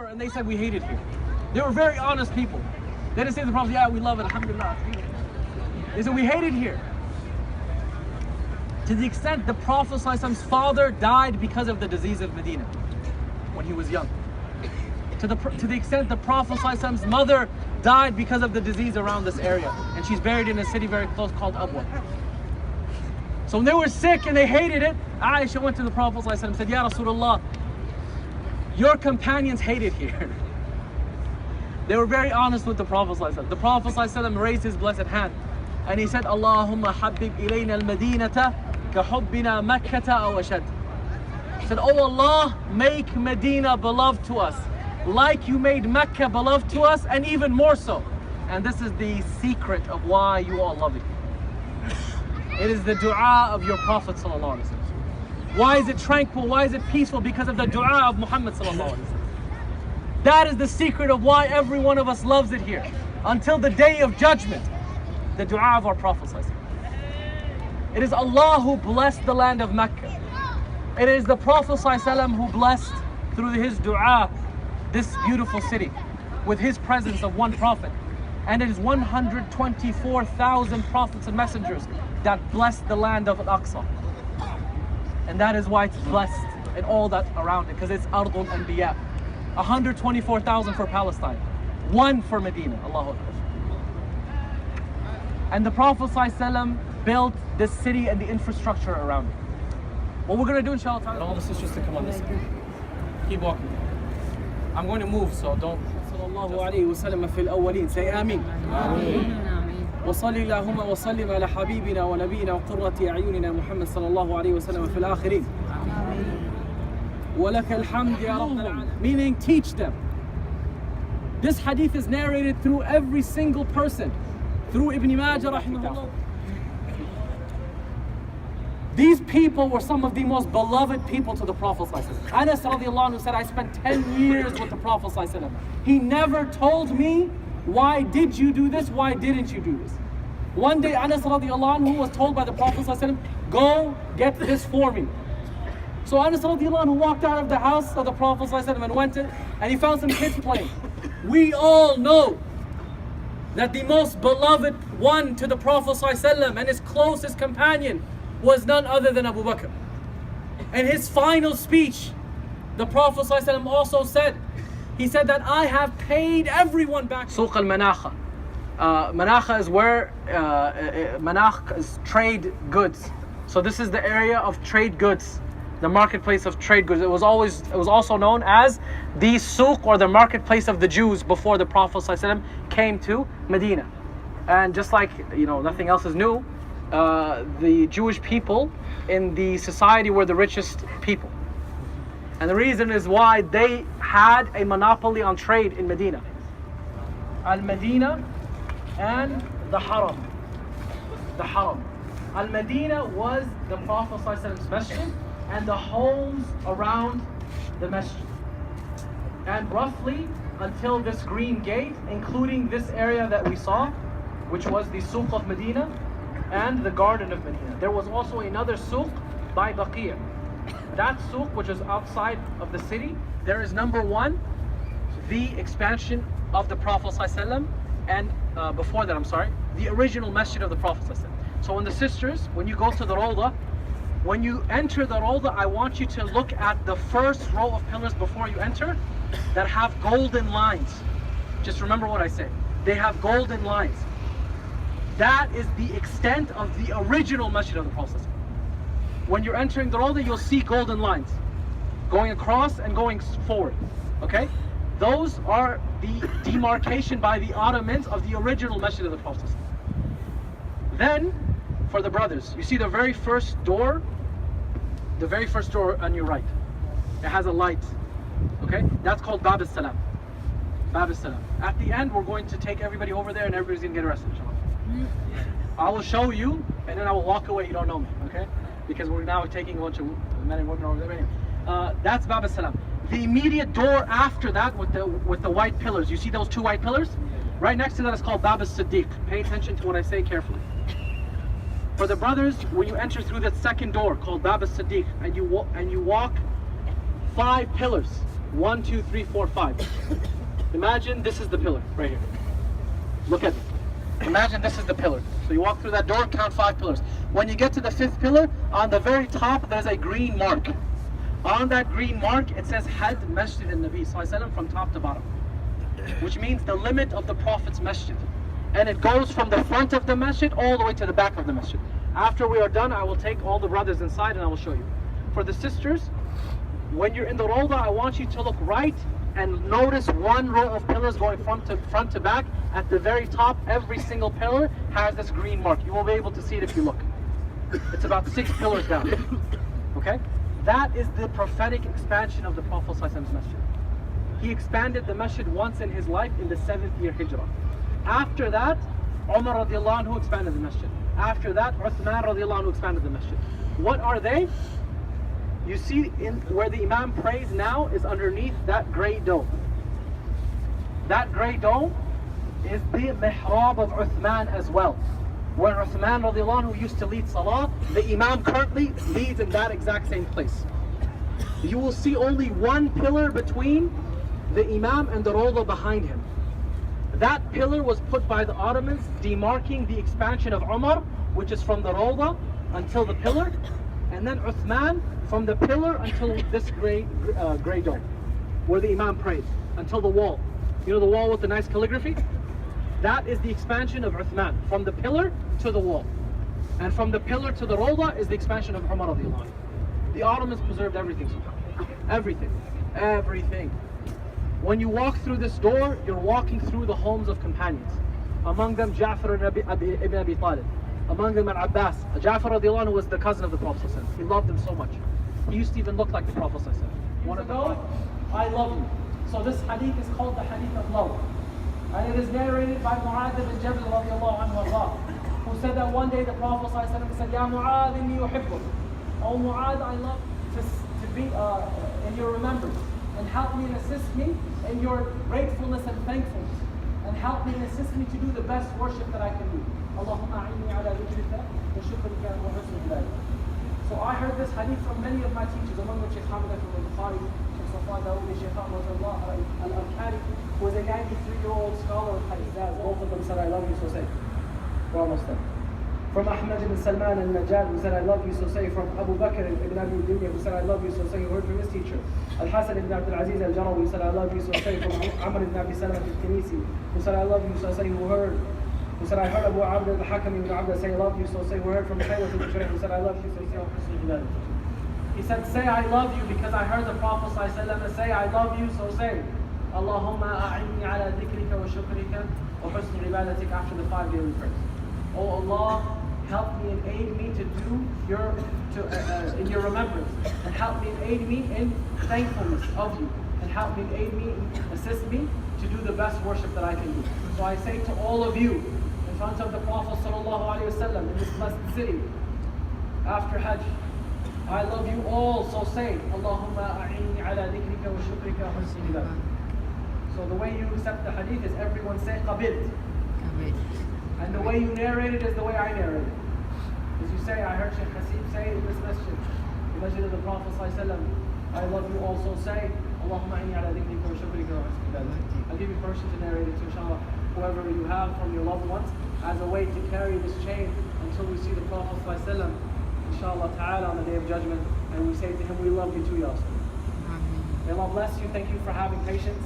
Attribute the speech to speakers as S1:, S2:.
S1: And they said we hate it here. They were very honest people. They didn't say to the Prophet, yeah, we love it, alhamdulillah. They said we hate it here. To the extent the Prophet's father died because of the disease of Medina when he was young. To the extent the Prophet's mother died because of the disease around this area. And she's buried in a city very close called Abwa. So when they were sick and they hated it, Aisha went to the Prophet and said, Ya Rasulullah, your companions hate it here. They were very honest with the Prophet. The Prophet raised his blessed hand and he said, Allahumma habib ilayna al-Madinata ka hubbina Makkata aw ashad. He said, Oh Allah, make Medina beloved to us, like you made Mecca beloved to us, and even more so. And this is the secret of why you all love it. It is the dua of your Prophet ﷺ. Why is it tranquil? Why is it peaceful? Because of the dua of Muhammad ﷺ. That is the secret of why every one of us loves it here. Until the day of judgment, the dua of our Prophet ﷺ. It is Allah who blessed the land of Mecca. It is the Prophet ﷺ who blessed through his dua this beautiful city with his presence of one Prophet. And it is 124,000 prophets and messengers that blessed the land of Al-Aqsa. And that is why it's blessed and all that around it, because it's Ardul Anbiya. 124,000 for Palestine, 1 for Medina. Allahu Akbar. And the Prophet ﷺ built this city and the infrastructure around it. What we're going to do, inshallah, and all the sisters to come on this side. Keep walking. I'm going to move, so don't. Sallallahu alayhi wa sallam fil awwaleen. Say Ameen. Ameen. وصلي اللهم وسلم على حبيبنا ونبينا وقرة أعيننا محمد صلى الله عليه وسلم في الآخرين. ولك الحمد يا رب العالمين. Meaning, teach them. This hadith is narrated through every single person, through Ibn Majah rahimahullah. These people were some of the most beloved people to the Prophet ﷺ. Anas radiallahu anhu said, I spent 10 years with the Prophet ﷺ. He never told me, why did you do this? Why didn't you do this? One day Anas radiallahu anhu was told by the Prophet ﷺ, go get this for me. So Anas radiallahu anhu walked out of the house of the Prophet ﷺ and went in, and he found some kids playing. We all know that the most beloved one to the Prophet ﷺ and his closest companion was none other than Abu Bakr. In his final speech, the Prophet ﷺ also said, he said that I have paid everyone back. Suq al-Manakha. Manakha is where, Manakh is trade goods. So this is the area of trade goods, the marketplace of trade goods. It was also known as the Suq, or the marketplace of the Jews, before the Prophet ﷺ came to Medina. And just like, nothing else is new, the Jewish people in the society were the richest people. And the reason is why they had a monopoly on trade in Medina. Al-Medina and the Haram. The Haram. Al-Medina was the Prophet ﷺ's masjid and the homes around the masjid. And roughly until this green gate, including this area that we saw, which was the Suq of Medina and the Garden of Medina. There was also another Suq by Baqiyah. That Suq, which is outside of the city, there is number one, the expansion of the Prophet ﷺ, and before that, the original masjid of the Prophet ﷺ. So when the sisters, when you go to the Rawdah, when you enter the Rawdah, I want you to look at the first row of pillars before you enter that have golden lines. Just remember what I said. They have golden lines. That is the extent of the original masjid of the Prophet ﷺ. When you're entering the Rawdah, you'll see golden lines going across and going forward. Okay? Those are the demarcation by the Ottomans of the original masjid of the Prophet. Then, for the brothers, you see the very first door on your right. It has a light. Okay? That's called Bab as-Salam. Bab as-Salam. At the end, we're going to take everybody over there and everybody's going to get arrested, inshallah. I will show you, and then I will walk away. You don't know me, okay? Because we're now taking a bunch of men and women over there. That's Bab as-Salam. The immediate door after that with the white pillars, you see those two white pillars? Right next to that is called Bab as-Siddiq. Pay attention to what I say carefully. For the brothers, when you enter through that second door called Bab as-Siddiq, and you walk 5 pillars, 1, 2, 3, 4, 5. Imagine this is the pillar right here. Look at it. Imagine this is the pillar. So you walk through that door, count 5 pillars. When you get to the 5th pillar, on the very top there's a green mark. On that green mark it says Had Masjid al-Nabi Sallallahu Alaihi Wasallam from top to bottom, which means the limit of the Prophet's masjid. And it goes from the front of the masjid all the way to the back of the masjid. After we are done, I will take all the brothers inside and I will show you. For the sisters, when you're in the Rawdah, I want you to look right and notice one row of pillars going front to back. At the very top, every single pillar has this green mark. You will be able to see it if you look. It's about 6 pillars down. Okay? That is the prophetic expansion of the Prophet ﷺ's masjid. He expanded the masjid once in his life in the 7th year Hijrah. After that, Umar radiallahu anhu expanded the masjid. After that, Uthman radiallahu anhu expanded the masjid. What are they? You see where the Imam prays now is underneath that grey dome. That grey dome is the mihrab of Uthman as well. When Uthman radiallahu anhu used to lead Salah, the Imam currently leads in that exact same place. You will see only one pillar between the Imam and the Rawdah behind him. That pillar was put by the Ottomans, demarking the expansion of Umar, which is from the Rawdah until the pillar, and then Uthman from the pillar until this grey dome, where the Imam prayed, until the wall. You know the wall with the nice calligraphy? That is the expansion of Uthman, from the pillar to the wall. And from the pillar to the Rawdah is the expansion of Umar radiallahu anhu. The Ottomans preserved everything. Everything. Everything. When you walk through this door, you're walking through the homes of companions. Among them, Ja'far ibn Abi Talib. Among them, Al-Abbas. Ja'far radiallahu anhu was the cousin of the Prophet. He loved him so much. He used to even look like the Prophet. One of them, I love you. So this hadith is called the hadith of love. And it is narrated by Mu'adh ibn Jabal radiallahu anhu, who said that one day the Prophet said, Ya Mu'adh, inni uhibbuk. Oh Mu'adh, I love to be in your remembrance. And help me and assist me in your gratefulness and thankfulness. And help me and assist me to do the best worship that I can do. Allahumma a'inni ala dhikrika wa shukrika wa husni ibadatik. So I heard this hadith from many of my teachers, among them Shaykh Hamid al-Bukhari, Shaykh Safwan Dawoodi, Shaykh Ahmad al-Arkari, who was a 93-year-old scholar of hadith. Both of them said, I love you, so say. We're almost done. From Ahmad ibn Salman al-Najjad, who said, I love you, so say. From Abu Bakr ibn Abi Dunya, who said, I love you, so say. Who heard from his teacher. Al-Hasan ibn Abdul Aziz al-Jarawi, who said, I love you, so say. From Amr ibn Abi Salam al-Tinisi, who said, I love you, so say. Who said, I heard Abu Abd al-Hakam ibn Abd say, I love you, so say. Who heard from Khayrat ibn Shurayh, who said, I love you, so say. He said, say I love you because I heard the Prophet say, I love you, so say. Allahumma a'inni ala dhikrika wa shukrika wa husni ibadatik, after the 5 daily prayers. Oh Allah, help me and aid me to do in your remembrance, and help me and aid me in thankfulness of you, and help me and aid me and assist me to do the best worship that I can do. So I say to all of you, in front of the Prophet ﷺ in this blessed city, after Hajj, I love you all, so say, Allahumma a'inni ala dhikrika wa shukrika wa husni ibadatik. So the way you accept the hadith is everyone say qabilt. And the way you narrate it is the way I narrate it. As you say, I heard Shaykh Hasib say in this masjid, the masjid of the Prophet ﷺ, I love you also say, Allahumma inni ala dhikrika wa shukrika wa husni ibadatik. I'll give you permission to narrate it, so inshallah, whoever you have from your loved ones, as a way to carry this chain until we see the Prophet ﷺ, inshallah ta'ala, on the day of judgment, and we say to him, we love you too, Ya Rasul. May Allah bless you. Thank you for having patience.